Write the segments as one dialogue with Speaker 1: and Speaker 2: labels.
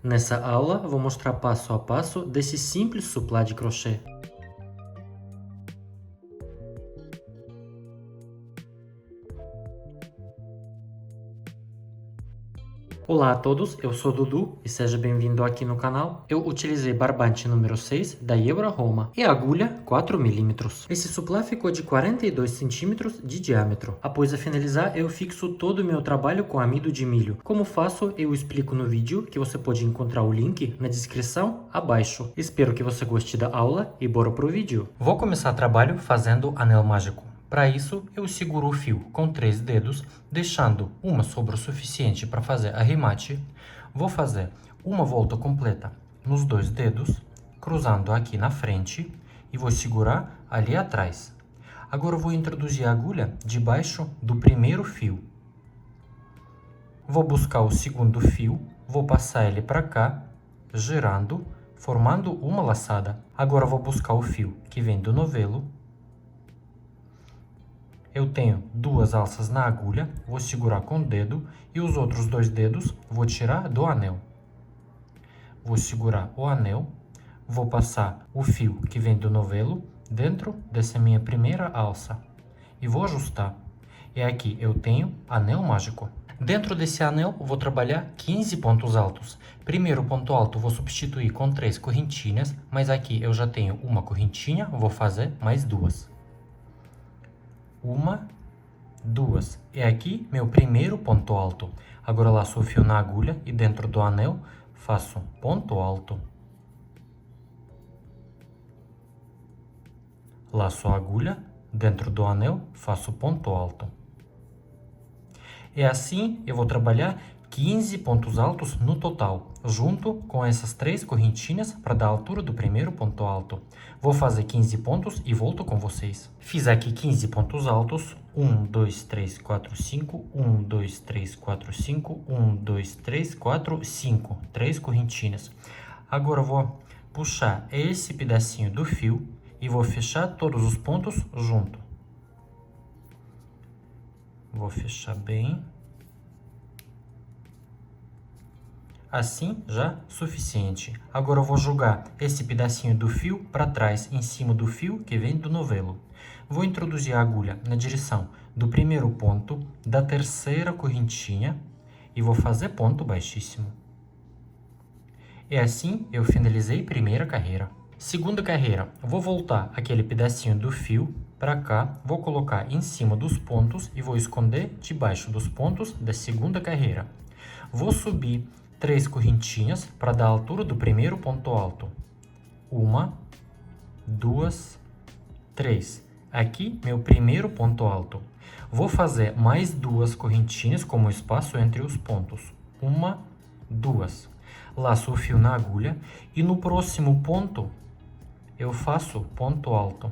Speaker 1: Nessa aula, vou mostrar passo a passo desse simples suplá de crochê. Olá a todos, eu sou Dudu e seja bem-vindo aqui no canal. Eu utilizei barbante número 6 da Ebra Roma e agulha 4 mm. Esse suplá ficou de 42 cm de diâmetro. Após a finalizar, eu fixo todo o meu trabalho com amido de milho. Como faço, eu explico no vídeo, que você pode encontrar o link na descrição abaixo. Espero que você goste da aula e bora pro vídeo. Vou começar o trabalho fazendo anel mágico. Para isso, eu seguro o fio com 3 dedos, deixando uma sobra o suficiente para fazer arremate. Vou fazer uma volta completa nos 2 dedos, cruzando aqui na frente e vou segurar ali atrás. Agora eu vou introduzir a agulha debaixo do primeiro fio. Vou buscar o segundo fio, vou passar ele para cá, girando, formando uma laçada. Agora eu vou buscar o fio que vem do novelo. Eu tenho 2 alças na agulha, vou segurar com o dedo e os outros 2 dedos vou tirar do anel. Vou segurar o anel, vou passar o fio que vem do novelo dentro dessa minha primeira alça e vou ajustar. E aqui eu tenho anel mágico. Dentro desse anel vou trabalhar 15 pontos altos. Primeiro ponto alto vou substituir com 3 correntinhas, mas aqui eu já tenho uma correntinha, vou fazer mais 2. 1, 2. É aqui meu primeiro ponto alto. Agora laço o fio na agulha e dentro do anel faço ponto alto. Laço a agulha, dentro do anel faço ponto alto. E assim eu vou trabalhar 15 pontos altos no total, junto com essas 3 correntinhas para dar a altura do primeiro ponto alto. Vou fazer 15 pontos e volto com vocês. Fiz aqui 15 pontos altos. 1, 2, 3, 4, 5. 1, 2, 3, 4, 5. 1, 2, 3, 4, 5. 3 correntinhas. Agora eu vou puxar esse pedacinho do fio e vou fechar todos os pontos junto. Vou fechar bem. Assim já suficiente. Agora eu vou jogar esse pedacinho do fio para trás, em cima do fio que vem do novelo. Vou introduzir a agulha na direção do primeiro ponto da terceira correntinha e vou fazer ponto baixíssimo. E assim eu finalizei a primeira carreira. Segunda carreira, vou voltar aquele pedacinho do fio para cá, vou colocar em cima dos pontos e vou esconder debaixo dos pontos da segunda carreira. Vou subir 3 correntinhas para dar a altura do primeiro ponto alto. 1, 2, 3. Aqui, meu primeiro ponto alto. Vou fazer mais 2 correntinhas como espaço entre os pontos. 1, 2. Laço o fio na agulha e no próximo ponto eu faço ponto alto.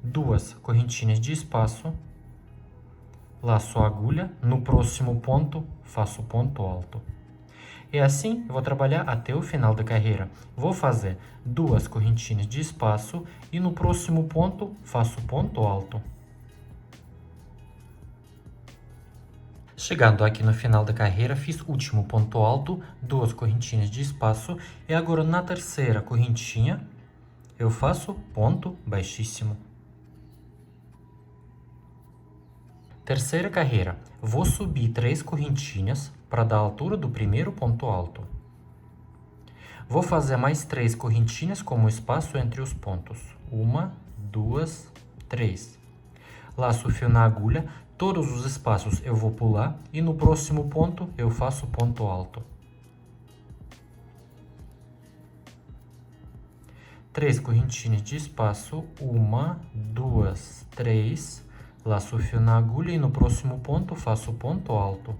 Speaker 1: Duas correntinhas de espaço, laço a agulha, no próximo ponto faço ponto alto. E assim eu vou trabalhar até o final da carreira. Vou fazer 2 correntinhas de espaço e no próximo ponto faço ponto alto. Chegando aqui no final da carreira, fiz o último ponto alto, 2 correntinhas de espaço e agora na terceira correntinha eu faço ponto baixíssimo. Terceira carreira, vou subir 3 correntinhas para dar a altura do primeiro ponto alto. Vou fazer mais 3 correntinhas como espaço entre os pontos. 1, 2, 3. Laço o fio na agulha, todos os espaços eu vou pular e no próximo ponto eu faço ponto alto. 3 correntinhas de espaço, 1, 2, 3. Laço o fio na agulha e no próximo ponto faço ponto alto.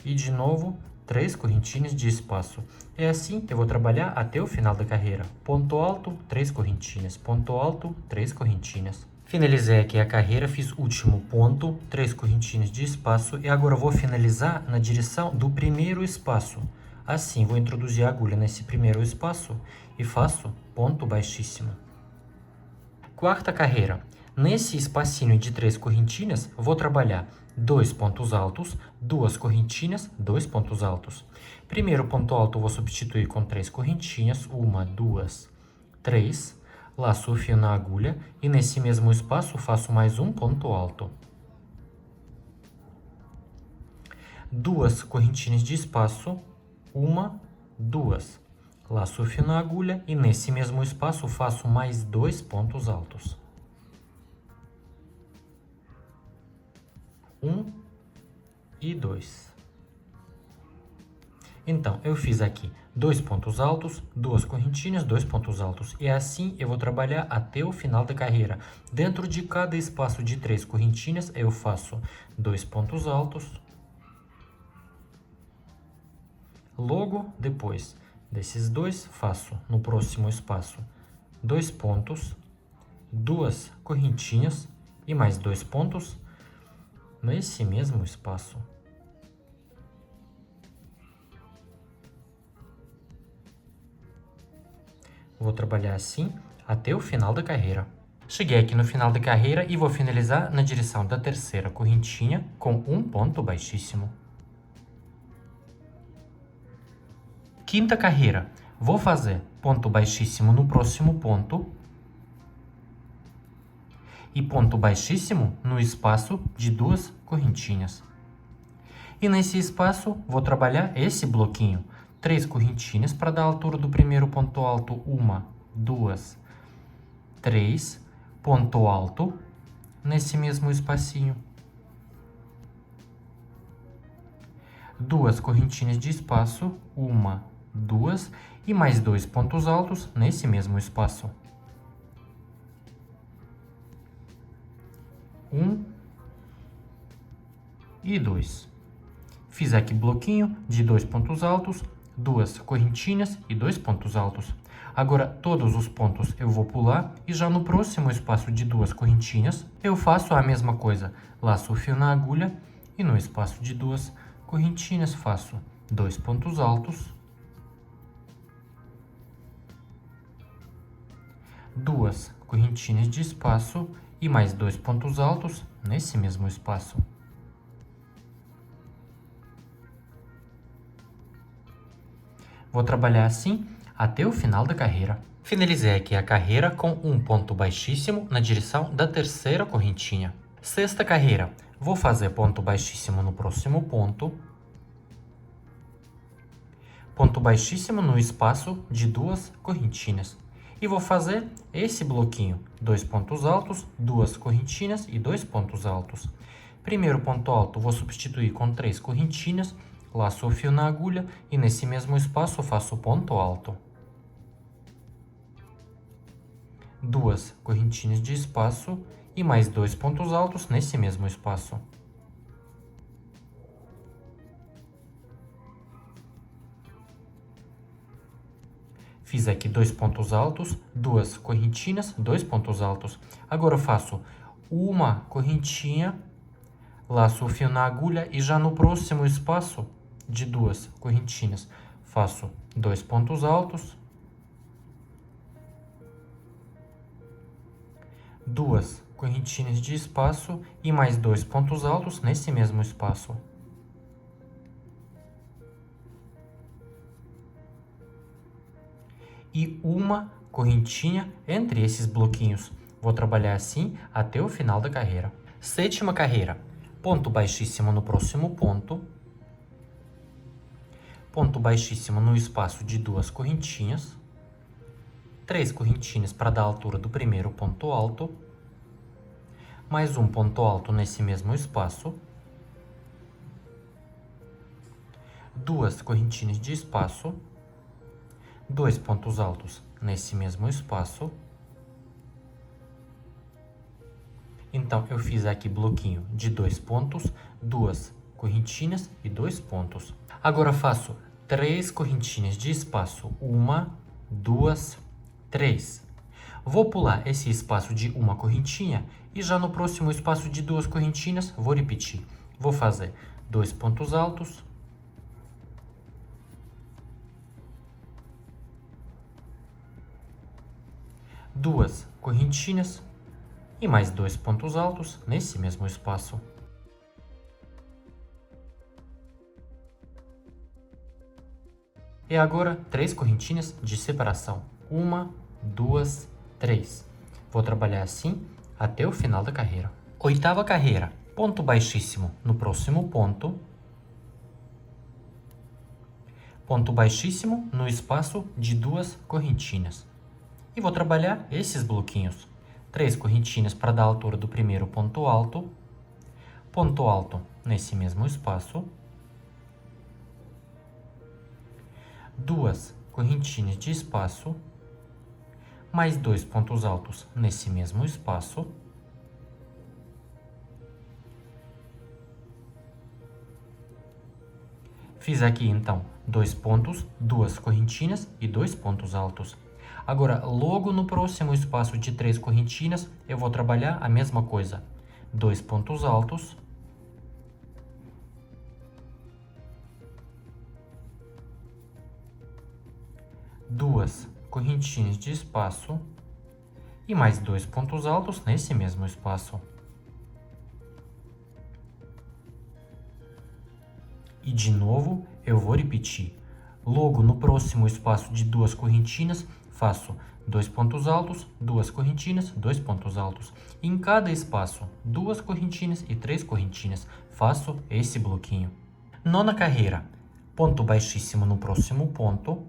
Speaker 1: E de novo, 3 correntinhas de espaço. É assim que eu vou trabalhar até o final da carreira. Ponto alto, 3 correntinhas. Ponto alto, 3 correntinhas. Finalizei aqui a carreira, fiz o último ponto, 3 correntinhas de espaço. E agora eu vou finalizar na direção do primeiro espaço. Assim, vou introduzir a agulha nesse primeiro espaço e faço ponto baixíssimo. Quarta carreira, Nesse espacinho de 3 correntinhas, vou trabalhar 2 pontos altos, 2 correntinhas, 2 pontos altos. Primeiro ponto alto eu vou substituir com 3 correntinhas, 1, 2, 3. Laço o fio na agulha e nesse mesmo espaço faço mais um ponto alto. 2 correntinhas de espaço, 1, 2. Laço o fio na agulha e nesse mesmo espaço faço mais 2 pontos altos. 1 e 2. Então, eu fiz aqui 2 pontos altos, 2 correntinhas, 2 pontos altos. E assim eu vou trabalhar até o final da carreira. Dentro de cada espaço de 3 correntinhas, eu faço 2 pontos altos. Logo depois desses 2, faço no próximo espaço 2 pontos, 2 correntinhas e mais 2 pontos nesse mesmo espaço. Vou trabalhar assim até o final da carreira. Cheguei aqui no final da carreira e vou finalizar na direção da terceira correntinha com um ponto baixíssimo. Quinta carreira, vou fazer ponto baixíssimo no próximo ponto e ponto baixíssimo no espaço de 2 correntinhas. E nesse espaço vou trabalhar esse bloquinho, 3 correntinhas para dar a altura do primeiro ponto alto, 1, 2, 3, ponto alto nesse mesmo espacinho. 2 correntinhas de espaço, 1, 2 e mais 2 pontos altos nesse mesmo espaço. 1 e 2. Fiz aqui bloquinho de 2 pontos altos, 2 correntinhas e 2 pontos altos. Agora, todos os pontos eu vou pular e já no próximo espaço de 2 correntinhas, eu faço a mesma coisa. Laço o fio na agulha e no espaço de 2 correntinhas faço 2 pontos altos, 2 correntinhas de espaço e mais 2 pontos altos nesse mesmo espaço. Vou trabalhar assim até o final da carreira. Finalizei aqui a carreira com um ponto baixíssimo na direção da terceira correntinha. Sexta carreira, vou fazer ponto baixíssimo no próximo ponto. Ponto baixíssimo no espaço de 2 correntinhas. E vou fazer esse bloquinho, 2 pontos altos, 2 correntinhas e 2 pontos altos. Primeiro ponto alto, vou substituir com 3 correntinhas, laço o fio na agulha e nesse mesmo espaço faço ponto alto. 2 correntinhas de espaço e mais 2 pontos altos nesse mesmo espaço. Fiz aqui 2 pontos altos, 2 correntinhas, 2 pontos altos. Agora eu faço uma correntinha, laço o fio na agulha e já no próximo espaço de 2 correntinhas faço 2 pontos altos, 2 correntinhas de espaço e mais 2 pontos altos nesse mesmo espaço. E uma correntinha entre esses bloquinhos. Vou trabalhar assim até o final da carreira. Sétima carreira, ponto baixíssimo no próximo ponto, ponto baixíssimo no espaço de 2 correntinhas, 3 correntinhas para dar a altura do primeiro ponto alto, mais um ponto alto nesse mesmo espaço, 2 correntinhas de espaço, 2 pontos altos nesse mesmo espaço. Então, eu fiz aqui bloquinho de 2 pontos, 2 correntinhas e 2 pontos. Agora, faço 3 correntinhas de espaço, 1, 2, 3. Vou pular esse espaço de uma correntinha e já no próximo espaço de 2 correntinhas, vou repetir. Vou fazer 2 pontos altos, 2 correntinhas e mais 2 pontos altos nesse mesmo espaço. E agora, 3 correntinhas de separação. 1, 2, 3. Vou trabalhar assim até o final da carreira. Oitava carreira. Ponto baixíssimo no próximo ponto. Ponto baixíssimo no espaço de 2 correntinhas. E vou trabalhar esses bloquinhos. 3 correntinhas para dar a altura do primeiro ponto alto nesse mesmo espaço. 2 correntinhas de espaço, mais 2 pontos altos nesse mesmo espaço. Fiz aqui, então, 2 pontos, 2 correntinhas e 2 pontos altos. Agora, logo no próximo espaço de 3 correntinhas, eu vou trabalhar a mesma coisa. 2 pontos altos. Duas correntinhas de espaço e mais 2 pontos altos nesse mesmo espaço. E de novo, eu vou repetir. Logo no próximo espaço de 2 correntinhas, faço 2 pontos altos, 2 correntinhas, 2 pontos altos. E em cada espaço, 2 correntinhas e 3 correntinhas, faço esse bloquinho. Nona carreira, ponto baixíssimo no próximo ponto.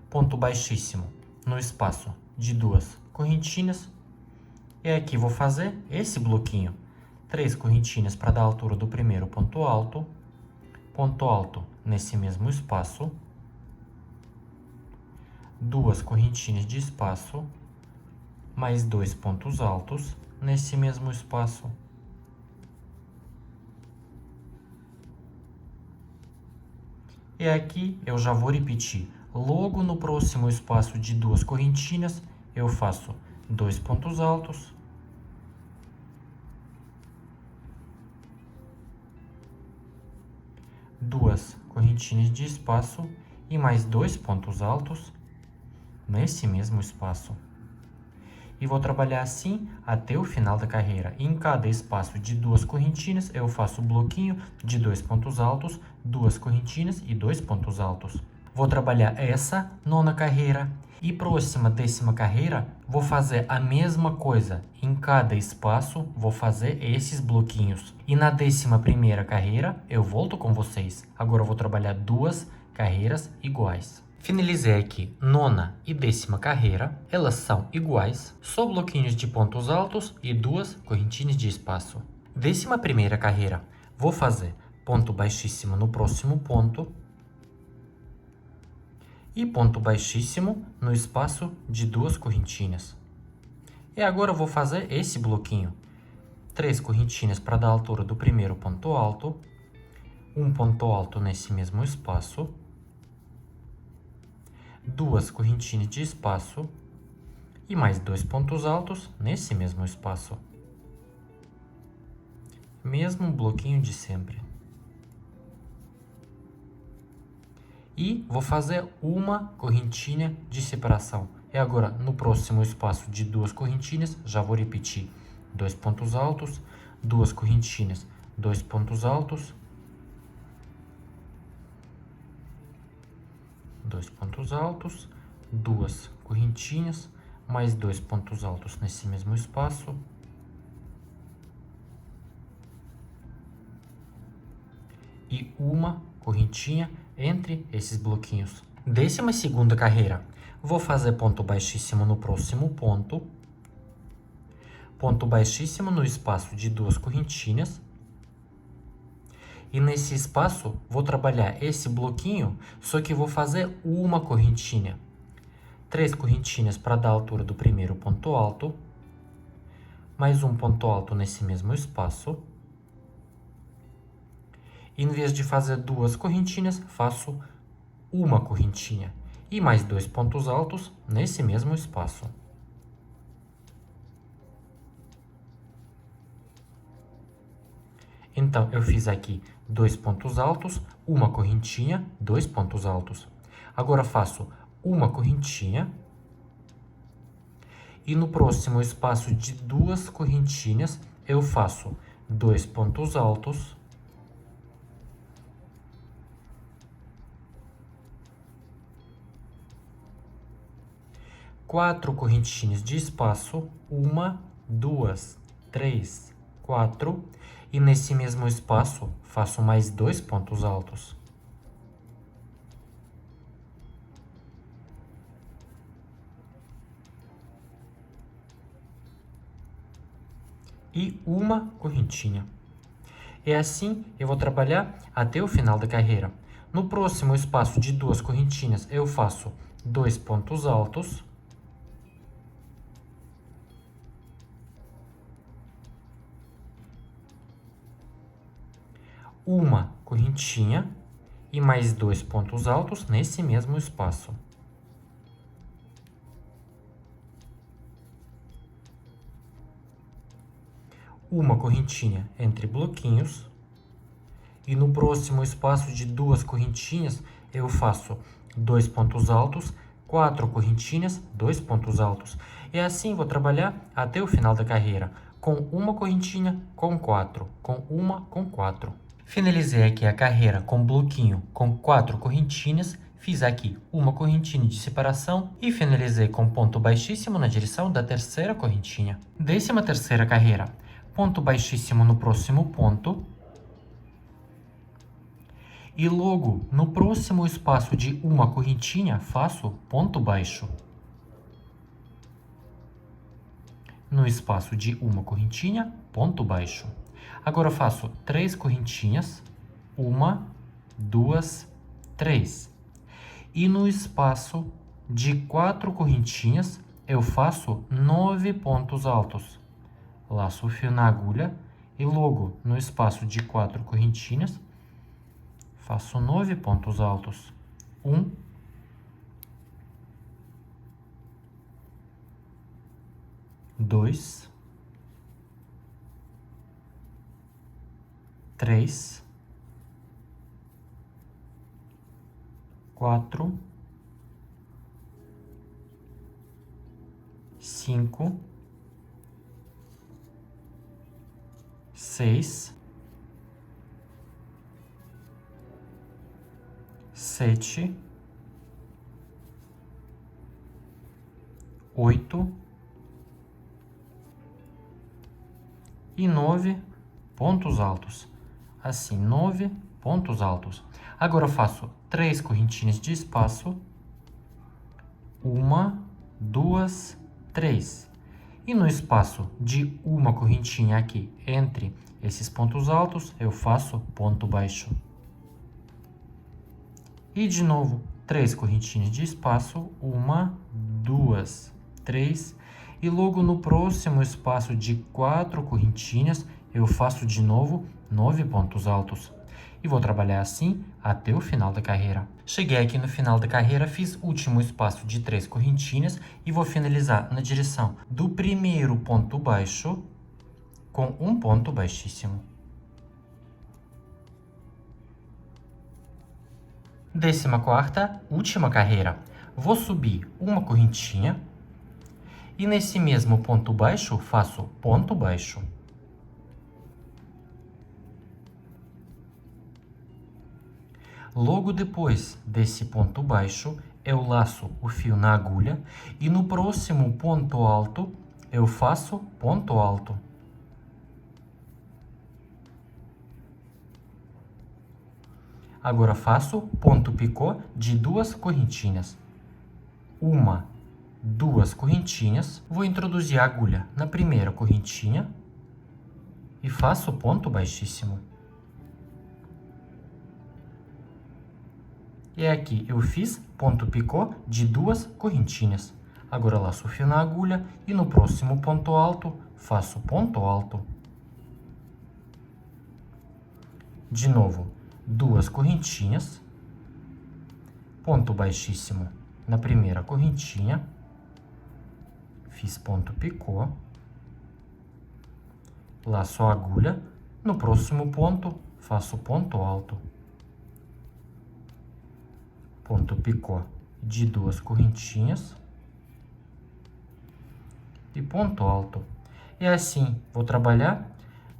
Speaker 1: Ponto baixíssimo no espaço de 2 correntinhas. E aqui vou fazer esse bloquinho. 3 correntinhas para dar a altura do primeiro ponto alto nesse mesmo espaço. 2 correntinhas de espaço, mais 2 pontos altos nesse mesmo espaço. E aqui eu já vou repetir. Logo no próximo espaço de 2 correntinhas, eu faço 2 pontos altos, duas correntinhas de espaço e mais 2 pontos altos nesse mesmo espaço. E vou trabalhar assim até o final da carreira. Em cada espaço de 2 correntinhas, eu faço um bloquinho de 2 pontos altos, 2 correntinhas e 2 pontos altos. Vou trabalhar essa nona carreira e próxima décima carreira vou fazer a mesma coisa. Em cada espaço vou fazer esses bloquinhos. E na 11ª carreira eu volto com vocês. Agora eu vou trabalhar 2 carreiras iguais. Finalizei aqui nona e 10ª carreira, elas são iguais, só bloquinhos de pontos altos e 2 correntinhas de espaço. 11ª carreira, vou fazer ponto baixíssimo no próximo ponto e ponto baixíssimo no espaço de 2 correntinhas. E agora eu vou fazer esse bloquinho. 3 correntinhas para dar a altura do primeiro ponto alto, um ponto alto nesse mesmo espaço, 2 correntinhas de espaço e mais 2 pontos altos nesse mesmo espaço. Mesmo bloquinho de sempre. E vou fazer uma correntinha de separação. E agora, no próximo espaço de 2 correntinhas, já vou repetir. 2 pontos altos, 2 correntinhas, 2 pontos altos, 2 pontos altos, 2 correntinhas, mais 2 pontos altos nesse mesmo espaço. E uma correntinha entre esses bloquinhos. 12ª carreira, vou fazer ponto baixíssimo no próximo ponto, ponto baixíssimo no espaço de 2 correntinhas, e nesse espaço vou trabalhar esse bloquinho, só que vou fazer uma correntinha. 3 correntinhas para dar a altura do primeiro ponto alto, mais um ponto alto nesse mesmo espaço. Em vez de fazer 2 correntinhas, faço uma correntinha e mais 2 pontos altos nesse mesmo espaço. Então, eu fiz aqui 2 pontos altos, uma correntinha, 2 pontos altos. Agora faço uma correntinha E no próximo espaço de 2 correntinhas, eu faço 2 pontos altos, 4 correntinhas de espaço, 1, 2, 3, 4, e nesse mesmo espaço faço mais 2 pontos altos. E uma correntinha. E assim eu vou trabalhar até o final da carreira. No próximo espaço de 2 correntinhas, eu faço 2 pontos altos, uma correntinha e mais 2 pontos altos nesse mesmo espaço. Uma correntinha entre bloquinhos. E no próximo espaço de 2 correntinhas, eu faço 2 pontos altos, 4 correntinhas, 2 pontos altos. E assim vou trabalhar até o final da carreira, com uma correntinha, com 4, com uma, com 4. Finalizei aqui a carreira com bloquinho com 4 correntinhas, fiz aqui uma correntinha de separação e finalizei com ponto baixíssimo na direção da terceira correntinha. 13ª carreira, ponto baixíssimo no próximo ponto. E logo, no próximo espaço de uma correntinha, faço ponto baixo. No espaço de uma correntinha, ponto baixo. Agora faço 3 correntinhas, 1, 2, 3. E no espaço de 4 correntinhas, eu faço 9 pontos altos. Laço o fio na agulha e logo, no espaço de 4 correntinhas, faço 9 pontos altos. 1, 2, 3, 4, 5, 6, 7, 8 e 9 pontos altos. Assim, 9 pontos altos. Agora eu faço 3 correntinhas de espaço. 1, 2, 3. E no espaço de uma correntinha aqui entre esses pontos altos, eu faço ponto baixo. E de novo, 3 correntinhas de espaço, 1, 2, 3. E logo no próximo espaço de 4 correntinhas, eu faço de novo 9 pontos altos. E vou trabalhar assim até o final da carreira. Cheguei aqui no final da carreira, fiz o último espaço de 3 correntinhas e vou finalizar na direção do primeiro ponto baixo com um ponto baixíssimo. 14ª, última carreira. Vou subir uma correntinha e nesse mesmo ponto baixo faço ponto baixo. Logo depois desse ponto baixo, eu laço o fio na agulha e no próximo ponto alto eu faço ponto alto. Agora faço ponto picô de 2 correntinhas. 1, 2 correntinhas. Vou introduzir a agulha na primeira correntinha e faço ponto baixíssimo. E aqui eu fiz ponto picô de 2 correntinhas. Agora laço o fio na agulha e no próximo ponto alto faço ponto alto. De novo, 2 correntinhas, ponto baixíssimo na primeira correntinha, fiz ponto picô, laço a agulha, no próximo ponto faço ponto alto, ponto picô de 2 correntinhas, e ponto alto. E assim, vou trabalhar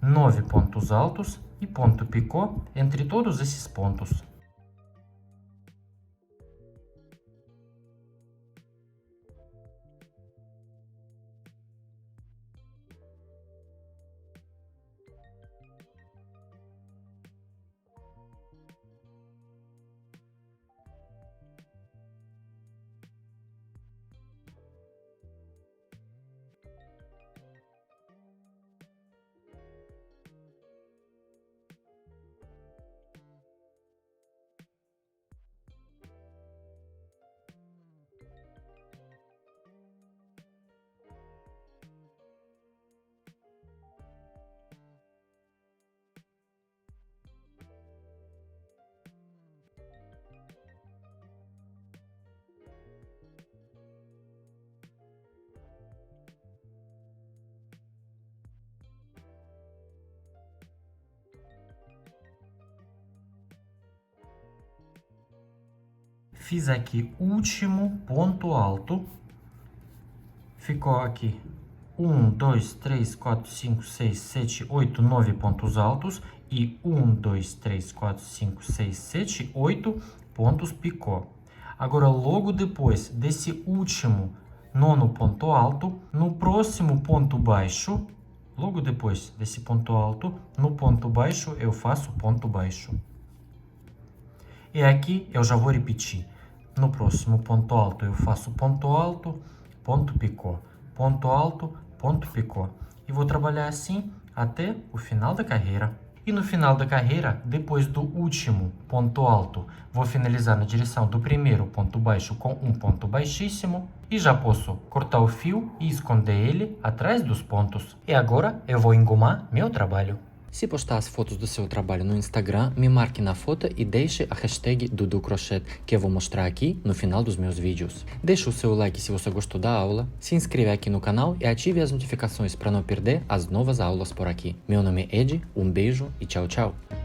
Speaker 1: 9 pontos altos e ponto picô entre todos esses pontos. Fiz aqui último ponto alto. Ficou aqui 1, 2, 3, 4, 5, 6, 7, 8, 9 pontos altos e 1, 2, 3, 4, 5, 6, 7, 8 pontos picô. Agora, logo depois desse último nono ponto alto, no próximo ponto baixo, logo depois desse ponto alto, no ponto baixo eu faço ponto baixo. E aqui eu já vou repetir. No próximo ponto alto eu faço ponto alto, ponto picô, ponto alto, ponto picô. E vou trabalhar assim até o final da carreira. E no final da carreira, depois do último ponto alto, vou finalizar na direção do primeiro ponto baixo com um ponto baixíssimo. E já posso cortar o fio e esconder ele atrás dos pontos. E agora eu vou engomar meu trabalho.
Speaker 2: Se postar as fotos do seu trabalho no Instagram, me marque na foto e deixe a hashtag DuduCrochê, que eu vou mostrar aqui no final dos meus vídeos. Deixe o seu like se você gostou da aula, se inscreva aqui no canal e ative as notificações para não perder as novas aulas por aqui. Meu nome é Ed, um beijo e tchau, tchau!